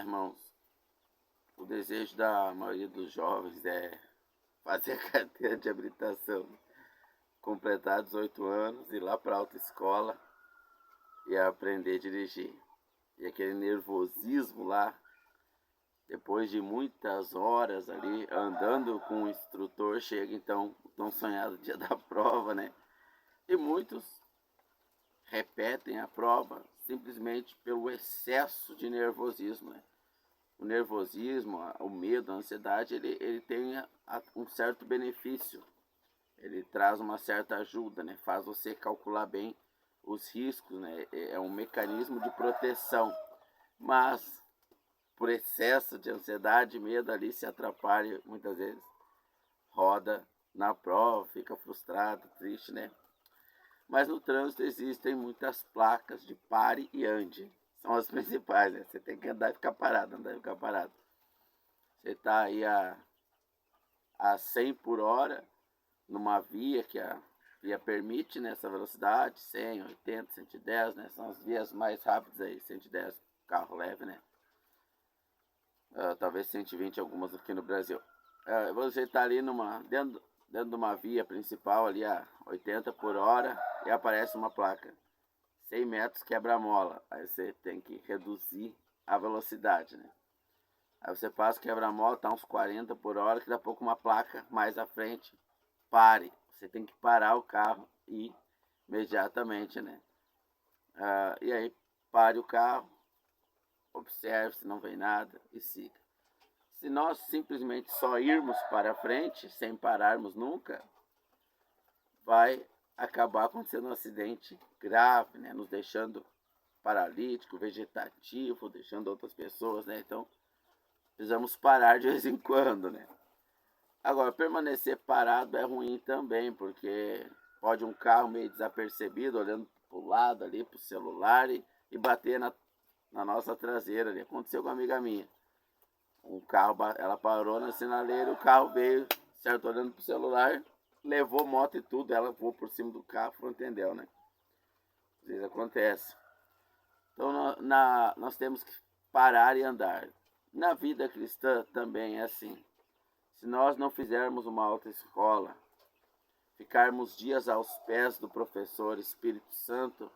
Irmãos, o desejo da maioria dos jovens é fazer a carteira de habilitação, completar 18 anos, ir lá para a autoescola e aprender a dirigir. E aquele nervosismo lá, depois de muitas horas ali andando com o instrutor, chega então o tão sonhado dia da prova, né? E muitos repetem a prova simplesmente pelo excesso de nervosismo, né? O nervosismo, o medo, a ansiedade, ele tem um certo benefício. Ele traz uma certa ajuda, né? Faz você calcular bem os riscos, né? É um mecanismo de proteção. Mas, por excesso de ansiedade e medo ali, se atrapalha muitas vezes. Roda na prova, fica frustrado, triste, né? Mas no trânsito existem muitas placas de pare e ande. São as principais, né? Você tem que andar e ficar parado, andar e ficar parado. Você está aí a 100 por hora numa via que a via permite nessa velocidade, 100, 80, 110, né? São as vias mais rápidas aí, 110 carro leve, né? Talvez 120 algumas aqui no Brasil. Você está ali dentro de uma via principal ali a 80 por hora e aparece uma placa 100 metros quebra-mola. Aí você tem que reduzir a velocidade, né? Aí você passa o quebra-mola, tá uns 40 por hora, que daqui a pouco uma placa mais à frente, pare. Você tem que parar o carro e imediatamente, né? E aí pare o carro, observe se não vem nada e siga. Se nós simplesmente só irmos para frente, sem pararmos nunca, vai acabar acontecendo um acidente grave, né? Nos deixando paralítico, vegetativo, deixando outras pessoas, né? Então, precisamos parar de vez em quando, né? Agora, permanecer parado é ruim também, porque pode um carro meio desapercebido, olhando para o lado ali, para o celular e bater na nossa traseira ali. Aconteceu com uma amiga minha. Um carro, ela parou na sinaleira, o carro veio, certo, olhando para o celular, levou moto e tudo, ela voou por cima do carro, não entendeu, né? Às vezes acontece. Então, nós temos que parar e andar. Na vida cristã também é assim. Se nós não fizermos uma autoescola, ficarmos dias aos pés do professor Espírito Santo,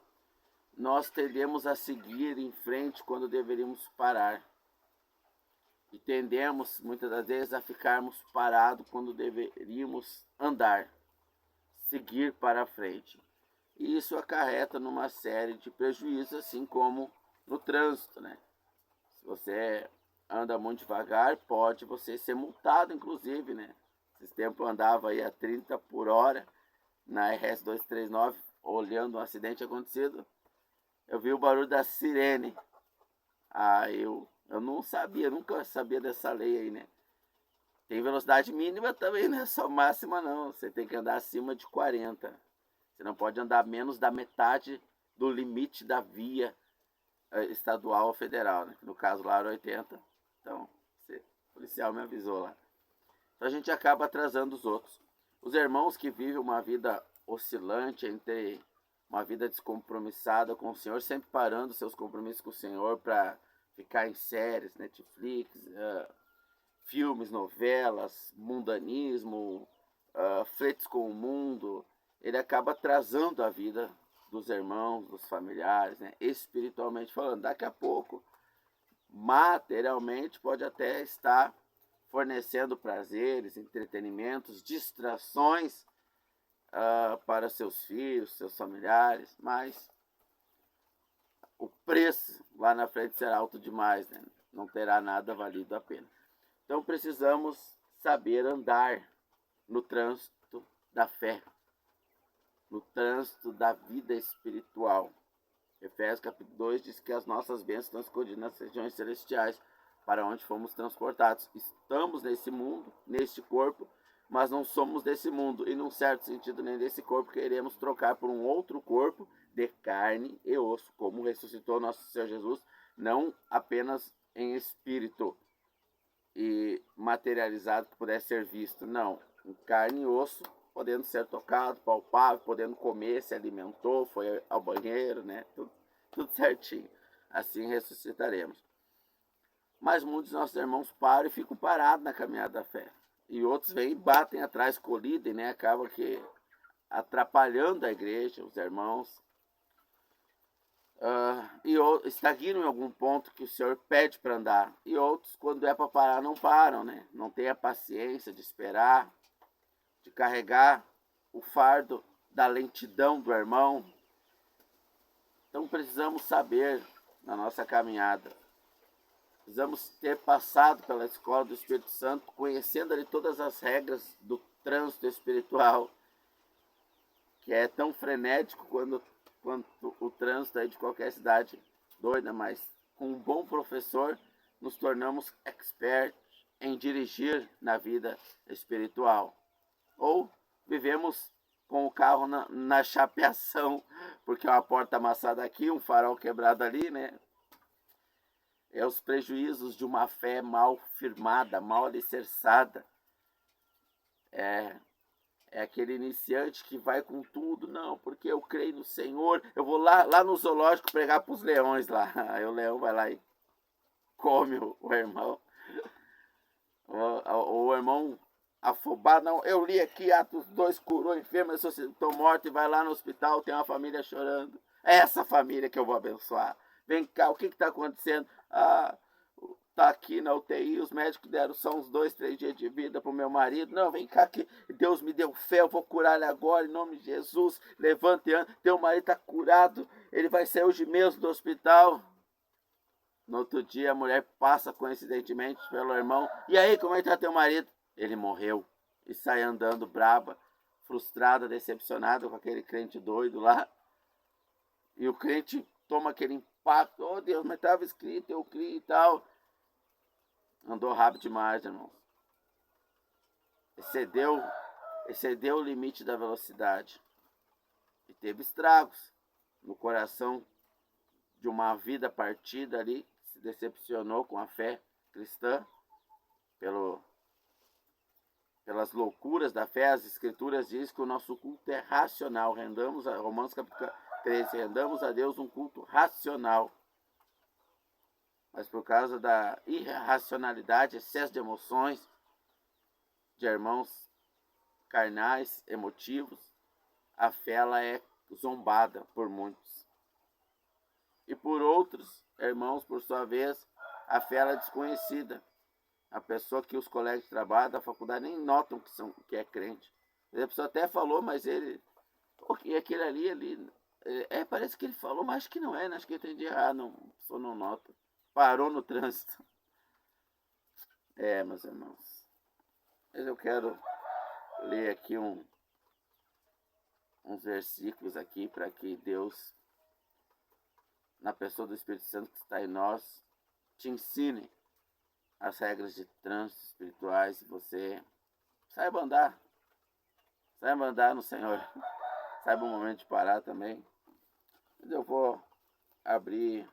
nós tendemos a seguir em frente quando deveríamos parar. E tendemos, muitas das vezes, a ficarmos parados quando deveríamos andar, seguir para frente. E isso acarreta numa série de prejuízos, assim como no trânsito, né? Se você anda muito devagar, pode você ser multado, inclusive, né? Esse tempo eu andava aí a 30 por hora na RS 239, olhando um acidente acontecido. Eu vi o barulho da sirene. Eu não sabia, nunca sabia dessa lei aí, né? Tem velocidade mínima também, não é só máxima não. Você tem que andar acima de 40. Você não pode andar menos da metade do limite da via estadual ou federal, né? No caso lá era 80. Então, o policial me avisou lá. Então a gente acaba atrasando os outros. Os irmãos que vivem uma vida oscilante entre uma vida descompromissada com o Senhor, sempre parando seus compromissos com o Senhor para ficar em séries, Netflix, filmes, novelas, mundanismo, fletes com o mundo, ele acaba atrasando a vida dos irmãos, dos familiares, né? Espiritualmente falando. Daqui a pouco, materialmente, pode até estar fornecendo prazeres, entretenimentos, distrações para seus filhos, seus familiares, mas o preço lá na frente será alto demais, né? Não terá nada valido a pena. Então precisamos saber andar no trânsito da fé, no trânsito da vida espiritual. Efésios capítulo 2 diz que as nossas bênçãos estão escondidas nas regiões celestiais, para onde fomos transportados. Estamos nesse mundo, neste corpo, mas não somos desse mundo, e num certo sentido nem desse corpo, queremos trocar por um outro corpo de carne e osso, como ressuscitou nosso Senhor Jesus, não apenas em espírito e materializado que pudesse ser visto, não, em carne e osso, podendo ser tocado, palpável, podendo comer, se alimentou, foi ao banheiro, né? Tudo certinho. Assim ressuscitaremos. Mas muitos dos nossos irmãos param e ficam parados na caminhada da fé. E outros vêm e batem atrás, colidem, né? Acaba que atrapalhando a igreja, os irmãos. E estagnam em algum ponto que o Senhor pede para andar. E outros, quando é para parar, não param, né? Não tem a paciência de esperar, de carregar o fardo da lentidão do irmão. Então precisamos saber na nossa caminhada. Precisamos ter passado pela escola do Espírito Santo, conhecendo ali todas as regras do trânsito espiritual, que é tão frenético quanto o trânsito aí de qualquer cidade doida, mas com um bom professor nos tornamos experts em dirigir na vida espiritual. Ou vivemos com o carro na chapeação, porque é uma porta amassada aqui, um farol quebrado ali, né? É os prejuízos de uma fé mal firmada, mal alicerçada. É aquele iniciante que vai com tudo, não, porque eu creio no Senhor, eu vou lá no zoológico pregar para os leões lá. Aí o leão vai lá e come o irmão. O irmão afobado, não, eu li aqui, Atos 2 curou enfermo, ressuscitou morto e vai lá no hospital, tem uma família chorando. É essa família que eu vou abençoar. Vem cá, o que está acontecendo? Tá aqui na UTI, os médicos deram só uns 2, 3 dias de vida pro meu marido. Não, vem cá que Deus me deu fé, eu vou curar ele agora, em nome de Jesus. Levante e anda. Teu marido tá curado, ele vai sair hoje mesmo do hospital. No outro dia, a mulher passa coincidentemente pelo irmão. E aí, como é que tá teu marido? Ele morreu. E sai andando braba, frustrada, decepcionada com aquele crente doido lá. E o crente toma aquele impacto. Oh Deus, mas estava escrito, eu criei e tal. Andou rápido demais, irmão. Excedeu o limite da velocidade. E teve estragos no coração de uma vida partida ali, que se decepcionou com a fé cristã, pelas loucuras da fé. As escrituras dizem que o nosso culto é racional. Romanos capítulo 13, rendamos a Deus um culto racional. Mas por causa da irracionalidade, excesso de emoções, de irmãos carnais, emotivos, a fé ela é zombada por muitos. E por outros irmãos, por sua vez, a fé ela é desconhecida. A pessoa que os colegas de trabalho da faculdade nem notam que é crente. A pessoa até falou, mas ele... E aquele ali... parece que ele falou, mas acho que não é, né? Acho que eu entendi errado, a pessoa não nota. Parou no trânsito. Meus irmãos. Mas eu quero ler aqui uns versículos aqui para que Deus, na pessoa do Espírito Santo que está em nós, te ensine as regras de trânsito espirituais e você saiba andar no Senhor. Saiba o momento de parar também. Mas eu vou abrir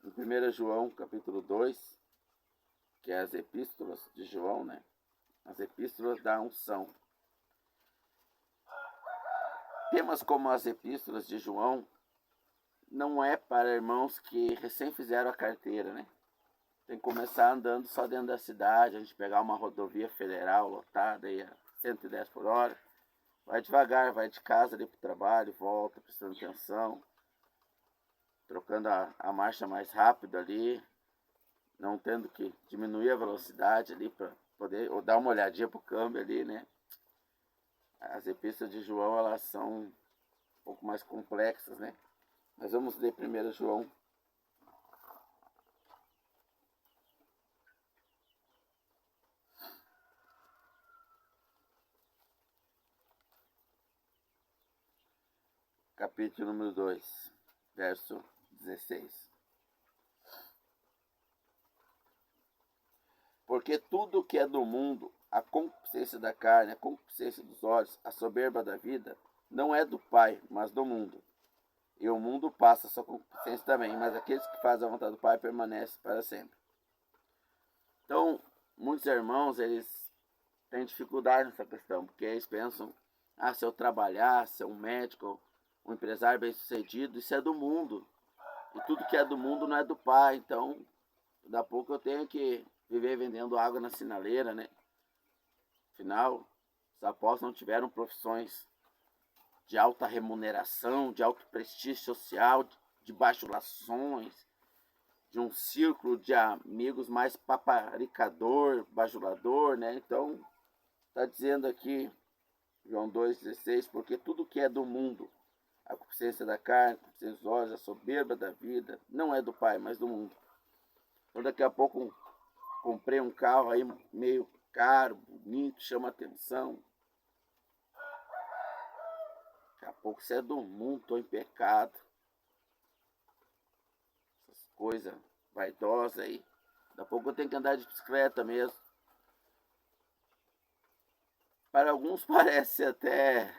em 1 João, capítulo 2, que é as epístolas de João, né? As epístolas da unção. Temas como as epístolas de João não é para irmãos que recém fizeram a carteira, né? Tem que começar andando só dentro da cidade, a gente pegar uma rodovia federal lotada aí a 110 por hora. Vai devagar, vai de casa ali pro trabalho, volta, prestando atenção, trocando a marcha mais rápido ali, não tendo que diminuir a velocidade ali para poder, ou dar uma olhadinha pro câmbio ali, né? As epístolas de João, elas são um pouco mais complexas, né? Mas vamos ler 1 João. Capítulo número 2, verso 16. Porque tudo que é do mundo, a concupiscência da carne, a concupiscência dos olhos, a soberba da vida, não é do Pai, mas do mundo. E o mundo passa, sua concupiscência também, mas aqueles que fazem a vontade do Pai permanecem para sempre. Então, muitos irmãos, eles têm dificuldade nessa questão, porque eles pensam, se eu trabalhar, ser um médico, um empresário bem sucedido, isso é do mundo. E tudo que é do mundo não é do Pai, então Da pouco eu tenho que viver vendendo água na sinaleira, né? Afinal, os apóstolos não tiveram profissões de alta remuneração, de alto prestígio social, de bajulações, de um círculo de amigos mais paparicador, bajulador, né? Então, está dizendo aqui, João 2,16, porque tudo que é do mundo, a concupiscência da carne, a concupiscência dos olhos, a soberba da vida, não é do Pai, mas do mundo. Então, daqui a pouco, comprei um carro aí meio caro, bonito, chama atenção. Daqui a pouco você é do mundo, estou em pecado. Essas coisas vaidosas aí. Daqui a pouco eu tenho que andar de bicicleta mesmo. Para alguns parece até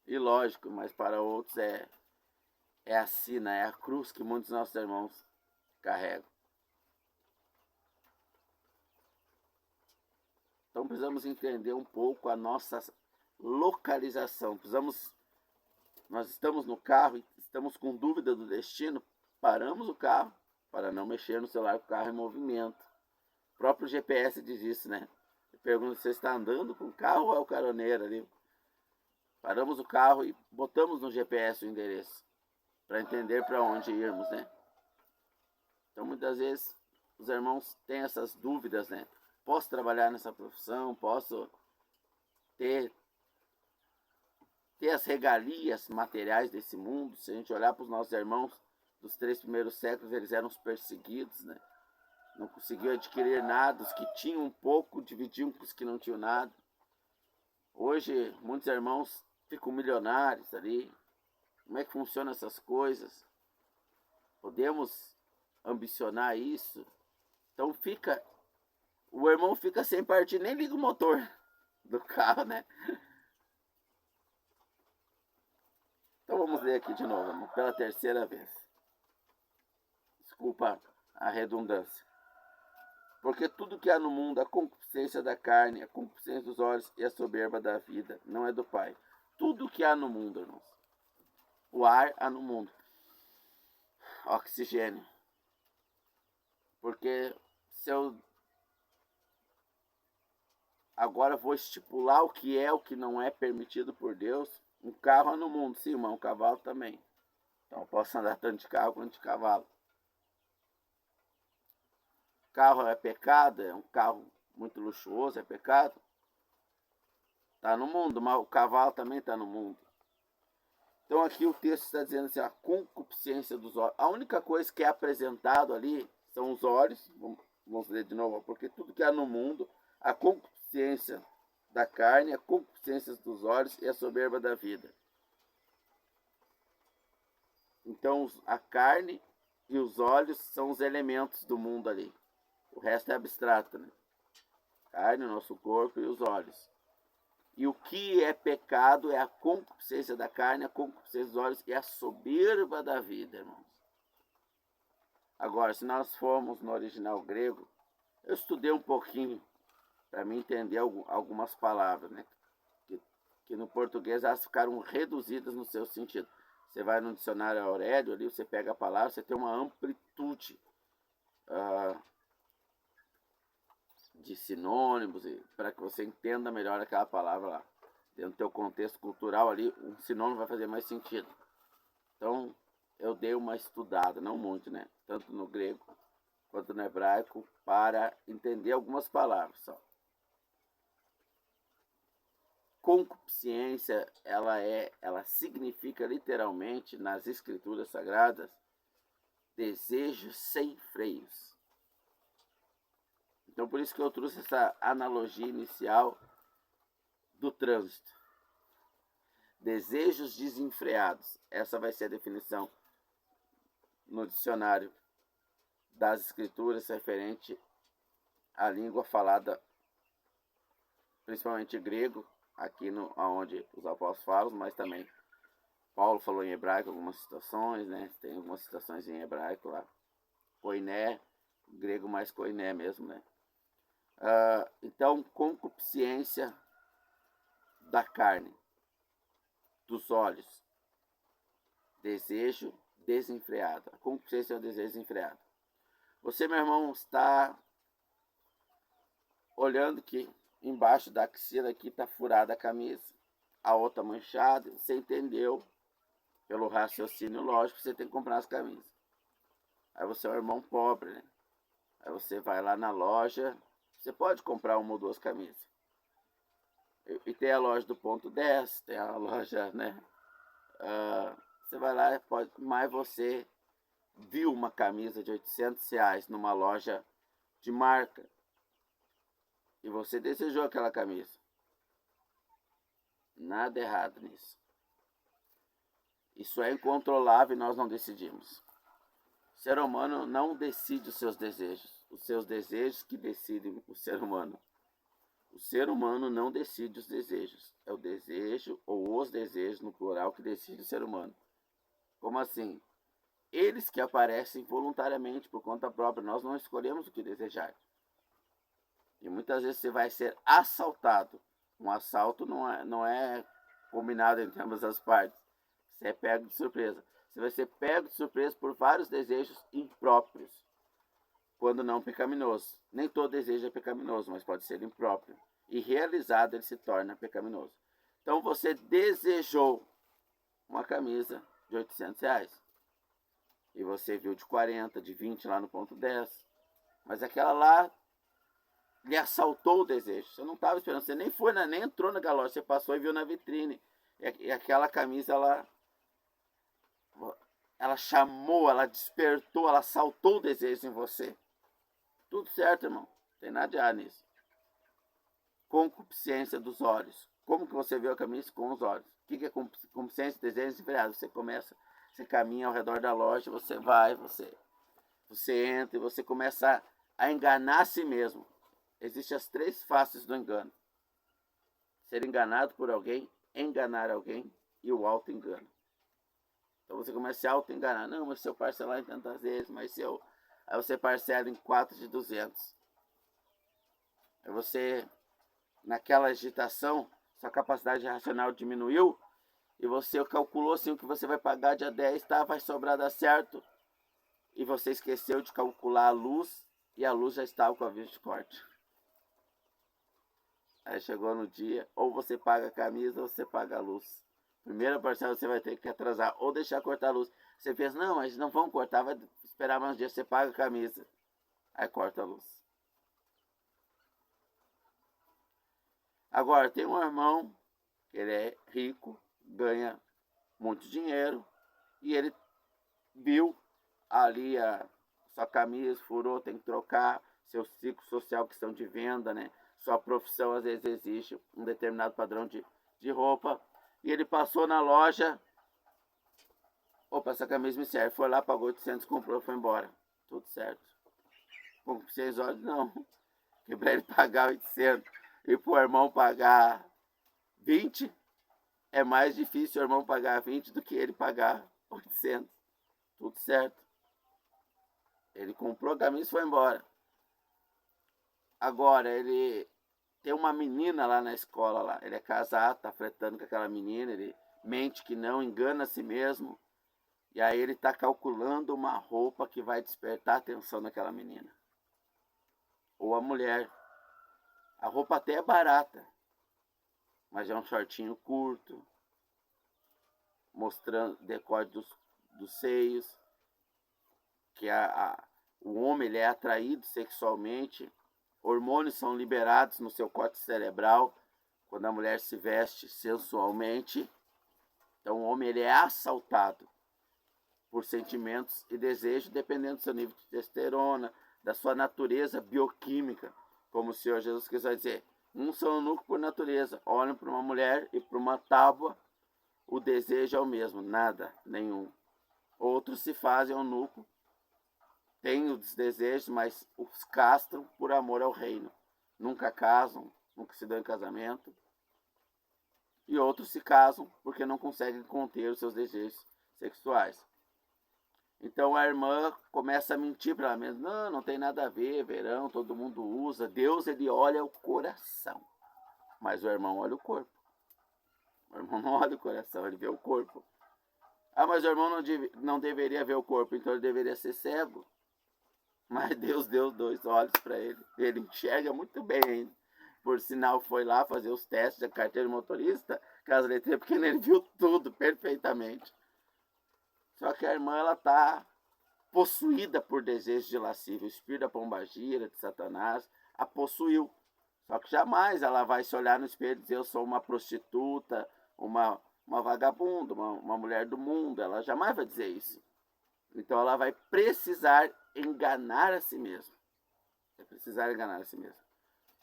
ilógico, mas para outros é a sina, é a cruz que muitos de nossos irmãos carregam. Então precisamos entender um pouco a nossa localização. Nós estamos no carro e estamos com dúvida do destino, paramos o carro para não mexer no celular com o carro em movimento. O próprio GPS diz isso, né? Eu pergunto se você está andando com o carro ou é o caroneiro ali. Paramos o carro e botamos no GPS o endereço para entender para onde irmos, né? Então muitas vezes os irmãos têm essas dúvidas, né? Posso trabalhar nessa profissão? Posso ter as regalias materiais desse mundo? Se a gente olhar para os nossos irmãos dos 3 primeiros séculos, eles eram os perseguidos, né? Não conseguiam adquirir nada, os que tinham um pouco dividiam com os que não tinham nada. Hoje, muitos irmãos ficam milionários ali. Como é que funcionam essas coisas? Podemos ambicionar isso? Então o irmão fica sem partir, nem liga o motor do carro, né? Então vamos ler aqui de novo, pela terceira vez. Desculpa a redundância. Porque tudo que há no mundo, a concupiscência da carne, a concupiscência dos olhos e a soberba da vida, não é do Pai. Tudo que há no mundo, irmãos. O ar há no mundo. Oxigênio. Porque se eu agora vou estipular o que é, o que não é permitido por Deus, um carro há no mundo, sim, mas um cavalo também. Então eu posso andar tanto de carro quanto de cavalo. Carro é pecado, é um carro muito luxuoso, é pecado. Está no mundo, mas o cavalo também está no mundo. Então aqui o texto está dizendo assim, a concupiscência dos olhos. A única coisa que é apresentado ali são os olhos. Vamos ler de novo. Porque tudo que há no mundo, a concupiscência da carne, a concupiscência dos olhos e a soberba da vida. Então a carne e os olhos são os elementos do mundo ali. O resto é abstrato, né? Carne, o nosso corpo e os olhos. E o que é pecado é a concupiscência da carne, a concupiscência dos olhos e a soberba da vida, irmãos. Agora, se nós formos no original grego, eu estudei um pouquinho para me entender algumas palavras, né? Que no português elas ficaram reduzidas no seu sentido. Você vai no dicionário Aurélio, ali você pega a palavra, você tem uma amplitude de sinônimos, para que você entenda melhor aquela palavra lá. Dentro do teu contexto cultural ali, um sinônimo vai fazer mais sentido. Então, eu dei uma estudada, não muito, né? Tanto no grego quanto no hebraico, para entender algumas palavras só. Concupiscência, ela significa literalmente, nas escrituras sagradas, desejo sem freios. Então, por isso que eu trouxe essa analogia inicial do trânsito. Desejos desenfreados. Essa vai ser a definição no dicionário das escrituras referente à língua falada, principalmente grego, aqui onde os apóstolos falam, mas também Paulo falou em hebraico algumas citações, né? Tem algumas citações em hebraico lá. Koiné, grego mais koiné mesmo, né? Então, concupiscência da carne, dos olhos, desejo desenfreado. A concupiscência é o desejo desenfreado. Você, meu irmão, está olhando que embaixo da axila aqui está furada a camisa, a outra manchada, você entendeu, pelo raciocínio lógico, você tem que comprar as camisas. Aí você é um irmão pobre, né? Aí você vai lá na loja, você pode comprar uma ou duas camisas. E tem a loja do ponto 10, tem a loja, né? Você vai lá, pode, mas você viu uma camisa de R$ 800 numa loja de marca e você desejou aquela camisa. Nada errado nisso. Isso é incontrolável e nós não decidimos. O ser humano não decide os seus desejos que decidem o ser humano. O ser humano não decide os desejos. É o desejo ou os desejos, no plural, que decide o ser humano. Como assim? Eles que aparecem voluntariamente por conta própria. Nós não escolhemos o que desejar. E muitas vezes você vai ser assaltado. Um assalto não é combinado entre ambas as partes. Você é pego de surpresa. Você vai ser pego de surpresa por vários desejos impróprios, quando não pecaminoso. Nem todo desejo é pecaminoso, mas pode ser impróprio. E realizado ele se torna pecaminoso. Então você desejou uma camisa de R$ 800. E você viu de 40, de 20 lá no ponto 10. Mas aquela lá lhe assaltou o desejo. Você não estava esperando, você nem foi, nem entrou na loja, você passou e viu na vitrine. E aquela camisa ela chamou, ela despertou, ela assaltou o desejo em você. Tudo certo, irmão. Não tem nada de errado nisso. Concupiscência dos olhos. Como que você vê a camisa? Com os olhos. O que é concupiscência, desejo desenfreado? Você caminha ao redor da loja, você vai, você entra e você começa a enganar a si mesmo. Existem as 3 faces do engano. Ser enganado por alguém, enganar alguém e o auto-engano. Então você começa a se auto-enganar. Não, mas se eu parcelar em tantas vezes, mas se eu... Aí você parcela em 4 de 200. Aí você, naquela agitação, sua capacidade racional diminuiu e você calculou assim o que você vai pagar dia 10, tá? Vai sobrar dar certo. E você esqueceu de calcular a luz e a luz já estava com aviso de corte. Aí chegou no dia, ou você paga a camisa ou você paga a luz. Primeira parcela você vai ter que atrasar ou deixar cortar a luz. Você pensa, não, mas não vão cortar, vai esperar mais um dia, você paga a camisa. Aí corta a luz. Agora, tem um irmão, que ele é rico, ganha muito dinheiro, e ele viu ali a sua camisa, furou, tem que trocar, seu ciclo social, questão de venda, né? Sua profissão às vezes exige um determinado padrão de roupa. E ele passou na loja, opa, essa camisa me serve. Foi lá, pagou 800, comprou, foi embora. Tudo certo. Com 6 horas, não. Que pra ele pagar 800 e pro irmão pagar 20, é mais difícil o irmão pagar 20 do que ele pagar 800. Tudo certo. Ele comprou a camisa e foi embora. Agora, ele tem uma menina lá na escola, lá. Ele é casado, tá flertando com aquela menina, ele mente que não, engana a si mesmo. E aí ele tá calculando uma roupa que vai despertar a atenção daquela menina. Ou a mulher. A roupa até é barata, mas é um shortinho curto, mostrando decote dos seios, que o homem ele é atraído sexualmente, hormônios são liberados no seu córtex cerebral quando a mulher se veste sensualmente. Então o homem ele é assaltado por sentimentos e desejos, dependendo do seu nível de testosterona, da sua natureza bioquímica, como o Senhor Jesus Cristo vai dizer. Uns são eunucos por natureza, olham para uma mulher e para uma tábua, o desejo é o mesmo, nada, nenhum. Outros se fazem eunuco, têm os desejos, mas os castram por amor ao reino. Nunca casam, nunca se dão em casamento. E outros se casam porque não conseguem conter os seus desejos sexuais. Então a irmã começa a mentir para ela mesma. Não, não tem nada a ver, verão, todo mundo usa. Deus, ele olha o coração. Mas o irmão olha o corpo. O irmão não olha o coração, ele vê o corpo. Ah, mas o irmão não deveria ver o corpo, então ele deveria ser cego. Mas Deus deu 2 olhos para ele. Ele enxerga muito bem ainda. Por sinal, foi lá fazer os testes da carteira de motorista, caso letreira, porque ele viu tudo perfeitamente. Só que a irmã, ela tá possuída por desejos de lascívia. O espírito da pombagira, de Satanás, a possuiu. Só que jamais ela vai se olhar no espelho e dizer: eu sou uma prostituta, uma vagabunda, uma mulher do mundo. Ela jamais vai dizer isso. Então ela vai precisar enganar a si mesma. Vai precisar enganar a si mesma.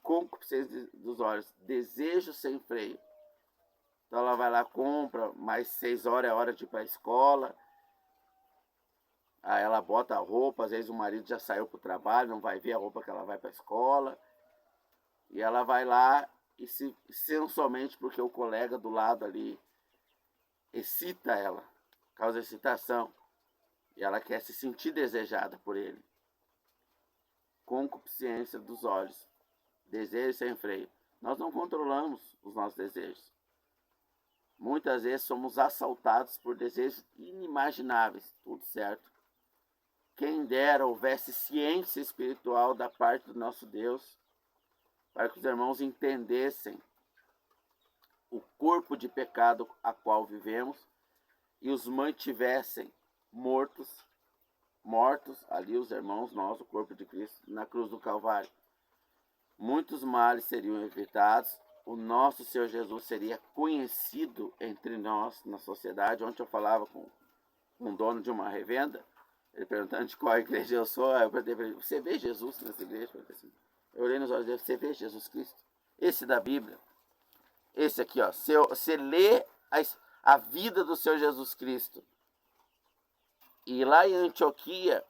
Concupiscência dos olhos, desejo sem freio. Então ela vai lá, compra, mais 6 horas é hora de ir para a escola. Aí ela bota a roupa, às vezes o marido já saiu para o trabalho, não vai ver a roupa que ela vai para a escola. E ela vai lá e sensualmente, porque o colega do lado ali excita ela, causa excitação. E ela quer se sentir desejada por ele. Concupiscência dos olhos, desejo sem freio. Nós não controlamos os nossos desejos. Muitas vezes somos assaltados por desejos inimagináveis, tudo certo. Quem dera houvesse ciência espiritual da parte do nosso Deus, para que os irmãos entendessem o corpo de pecado a qual vivemos e os mantivessem mortos, ali os irmãos, nós, o corpo de Cristo, na cruz do Calvário. Muitos males seriam evitados, o nosso Senhor Jesus seria conhecido entre nós, na sociedade. Ontem eu falava com um dono de uma revenda, ele perguntando de qual igreja eu sou, eu perguntei para ele: você vê Jesus nessa igreja? Eu olhei nos olhos dele: você vê Jesus Cristo? Esse da Bíblia, esse aqui, ó, você lê a vida do Senhor Jesus Cristo. E lá em Antioquia,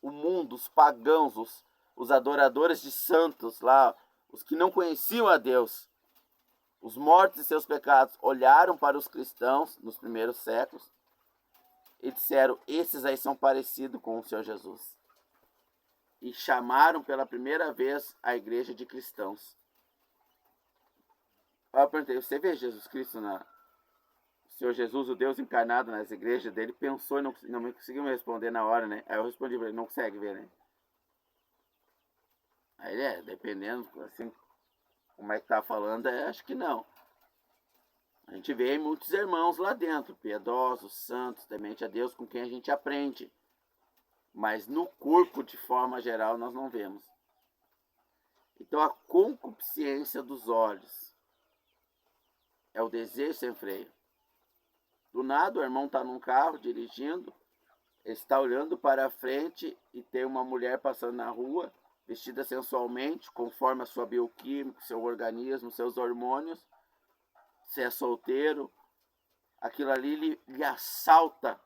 o mundo, os pagãos, os adoradores de santos lá, os que não conheciam a Deus, os mortos em seus pecados, olharam para os cristãos nos primeiros séculos e disseram: esses aí são parecidos com o Senhor Jesus. E chamaram pela primeira vez a igreja de cristãos. Eu perguntei: você vê Jesus Cristo o Senhor Jesus, o Deus encarnado nas igrejas dele? Pensou e não me conseguiu me responder na hora, né? Aí eu respondi para ele: não consegue ver, né? Aí ele: dependendo, assim, como é que tá falando, acho que não. A gente vê muitos irmãos lá dentro, piedosos, santos, temente a Deus, com quem a gente aprende. Mas no corpo, de forma geral, nós não vemos. Então a concupiscência dos olhos é o desejo sem freio. Do nada o irmão está num carro dirigindo, está olhando para a frente e tem uma mulher passando na rua, vestida sensualmente, conforme a sua bioquímica, seu organismo, seus hormônios. Se é solteiro, aquilo ali lhe assalta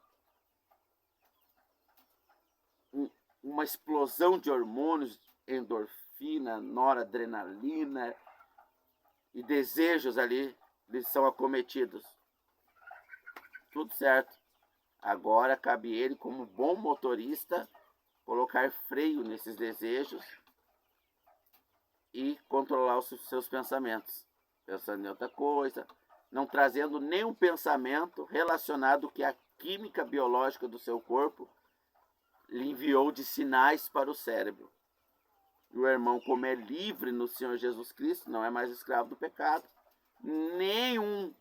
uma explosão de hormônios, endorfina, noradrenalina, e desejos ali lhes são acometidos. Tudo certo. Agora cabe ele, como bom motorista, colocar freio nesses desejos e controlar os seus pensamentos, pensando em outra coisa, não trazendo nenhum pensamento relacionado que a química biológica do seu corpo lhe enviou de sinais para o cérebro. E o irmão, como é livre no Senhor Jesus Cristo, não é mais escravo do pecado. Nenhum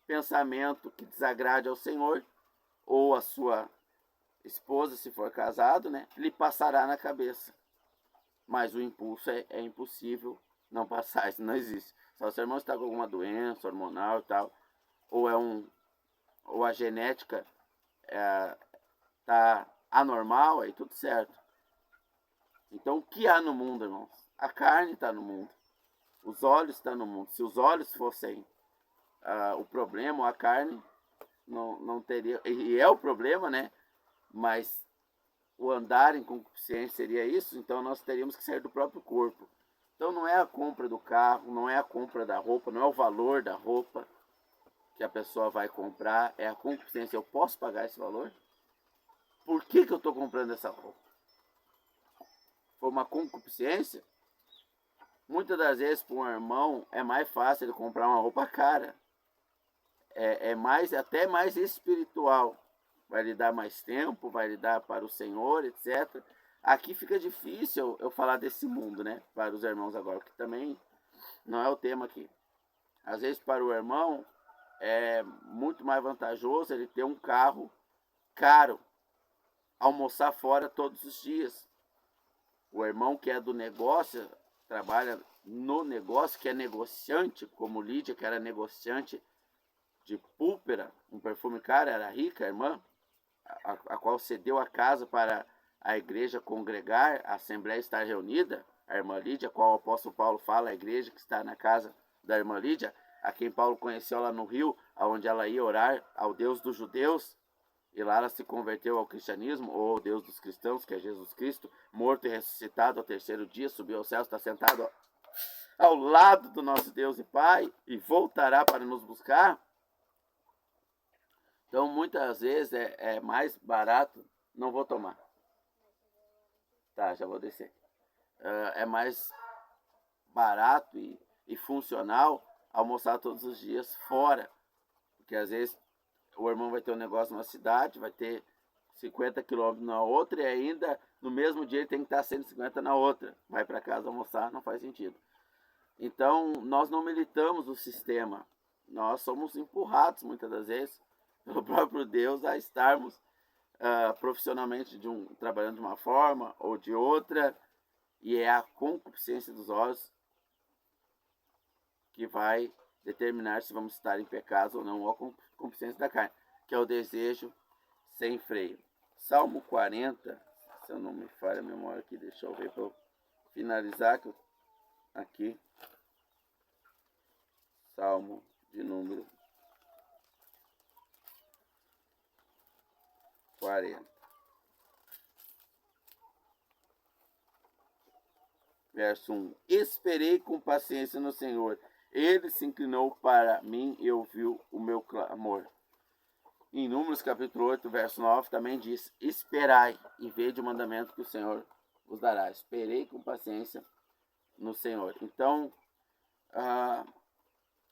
pensamento que desagrade ao Senhor ou a sua esposa, se for casado, né, lhe passará na cabeça. Mas o impulso é impossível não passar, isso não existe. Só se o irmão está com alguma doença hormonal e tal, ou a genética está anormal, aí tudo certo. Então o que há no mundo, irmãos? A carne está no mundo, os olhos estão no mundo. Se os olhos fossem o problema, a carne não teria, e é o problema, né? Mas o andar em concupiscência seria isso, então nós teríamos que sair do próprio corpo. Então não é a compra do carro, não é a compra da roupa, não é o valor da roupa que a pessoa vai comprar, é a concupiscência. Eu posso pagar esse valor? Por que eu estou comprando essa roupa? Foi uma concupiscência? Muitas das vezes para um irmão é mais fácil ele comprar uma roupa cara. Até mais espiritual. Vai lhe dar mais tempo, vai lhe dar para o Senhor, etc. Aqui fica difícil eu falar desse mundo, né? Para os irmãos agora, que também não é o tema aqui. Às vezes para o irmão é muito mais vantajoso ele ter um carro caro, almoçar fora todos os dias. O irmão que é do negócio, trabalha no negócio, que é negociante, como Lídia, que era negociante de púlpera, um perfume caro, era rica, a irmã, a qual cedeu a casa para a igreja congregar, a assembleia estar reunida, a irmã Lídia, a qual o apóstolo Paulo fala, a igreja que está na casa da irmã Lídia, a quem Paulo conheceu lá no Rio, onde ela ia orar ao Deus dos judeus, e lá ela se converteu ao cristianismo, ou ao Deus dos cristãos, que é Jesus Cristo, morto e ressuscitado ao terceiro dia, subiu aos céus, está sentado ao lado do nosso Deus e Pai, e voltará para nos buscar. Então, muitas vezes é mais barato, não vou tomar. Tá, já vou descer. É mais barato e funcional almoçar todos os dias fora, porque às vezes o irmão vai ter um negócio numa cidade, vai ter 50 quilômetros na outra e ainda no mesmo dia ele tem que estar 150 na outra. Vai para casa almoçar, não faz sentido. Então, nós não militamos o sistema. Nós somos empurrados muitas das vezes pelo próprio Deus a estarmos profissionalmente trabalhando de uma forma ou de outra. E é a concupiscência dos olhos que vai determinar se vamos estar em pecado ou não, ou a concupiscência da carne, que é o desejo sem freio. Salmo 40, se eu não me falha a memória aqui, deixa eu ver para eu finalizar aqui. Salmo de número 40. Verso 1. Esperei com paciência no Senhor. Ele se inclinou para mim e ouviu o meu clamor. Em Números capítulo 8, verso 9, também diz: esperai e vede o mandamento que o Senhor vos dará. Esperei com paciência no Senhor. Então,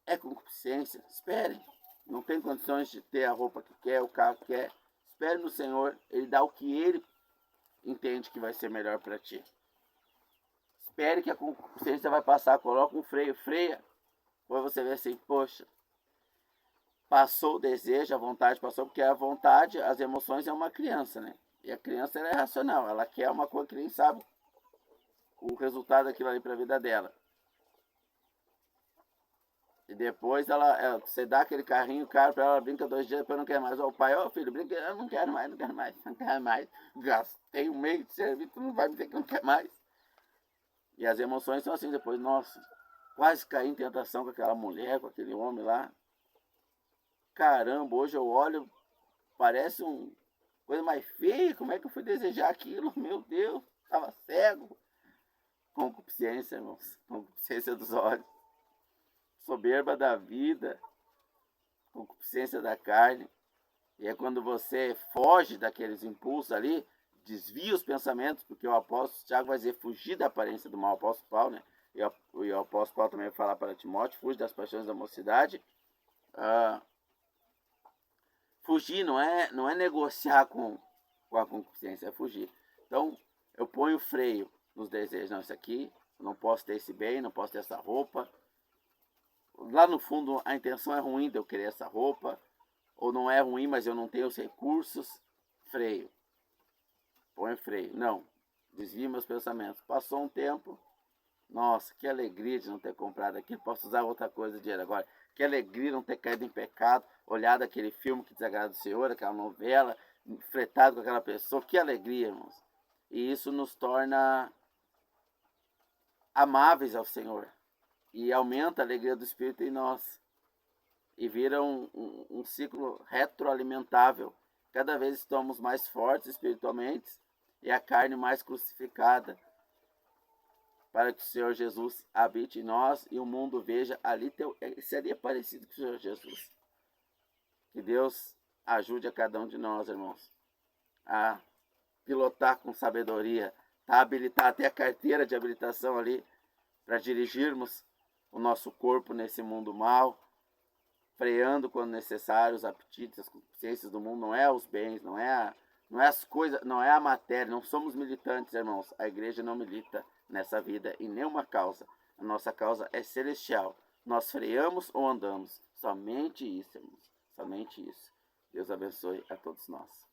é concupiscência. Espere. Não tem condições de ter a roupa que quer, o carro que quer. Espere no Senhor. Ele dá o que Ele entende que vai ser melhor para ti. Espere que a concupiscência vai passar. Coloca um freio, freia. Depois você vê assim, poxa, passou o desejo, a vontade passou, porque a vontade, as emoções é uma criança, né? E a criança ela é racional, ela quer uma coisa que nem sabe o resultado daquilo ali para a vida dela. E depois você dá aquele carrinho caro para ela, brinca 2 dias, depois não quer mais. O pai, filho, brinca, eu não quero mais. Gastei um mês de serviço, tu não vai me dizer que não quer mais. E as emoções são assim, depois, nossa, quase caí em tentação com aquela mulher, com aquele homem lá. Caramba, hoje eu olho, parece uma coisa mais feia, como é que eu fui desejar aquilo? Meu Deus, estava cego. Concupiscência, irmãos, concupiscência dos olhos. Soberba da vida, concupiscência da carne. E é quando você foge daqueles impulsos ali, desvia os pensamentos, porque o apóstolo Tiago vai dizer fugir da aparência do mal, apóstolo Paulo, né? E o apóstolo Paulo também vai falar para Timóteo, fuge das paixões da mocidade. Fugir não é negociar com a concupiscência, é fugir. Então, eu ponho freio nos desejos. Não, isso aqui, eu não posso ter esse bem, não posso ter essa roupa. Lá no fundo, a intenção é ruim de eu querer essa roupa, ou não é ruim, mas eu não tenho os recursos. Freio. Põe freio. Não. Desvia meus pensamentos. Passou um tempo. Nossa, que alegria de não ter comprado aquilo. Posso usar outra coisa de dinheiro agora. Que alegria não ter caído em pecado. Olhado aquele filme que desagrada o Senhor, aquela novela, fretado com aquela pessoa. Que alegria, irmãos. E isso nos torna amáveis ao Senhor. E aumenta a alegria do Espírito em nós. E vira um ciclo retroalimentável. Cada vez estamos mais fortes espiritualmente e a carne mais crucificada, para que o Senhor Jesus habite em nós e o mundo veja ali, seria parecido com o Senhor Jesus. Que Deus ajude a cada um de nós, irmãos, a pilotar com sabedoria, a habilitar até a carteira de habilitação ali, para dirigirmos o nosso corpo nesse mundo mal, freando quando necessário os apetites, as consciências do mundo. Não é os bens, não Não é as coisas, não é a matéria, não somos militantes, irmãos. A igreja não milita nessa vida em nenhuma causa. A nossa causa é celestial. Nós freamos ou andamos. Somente isso, irmãos. Somente isso. Deus abençoe a todos nós.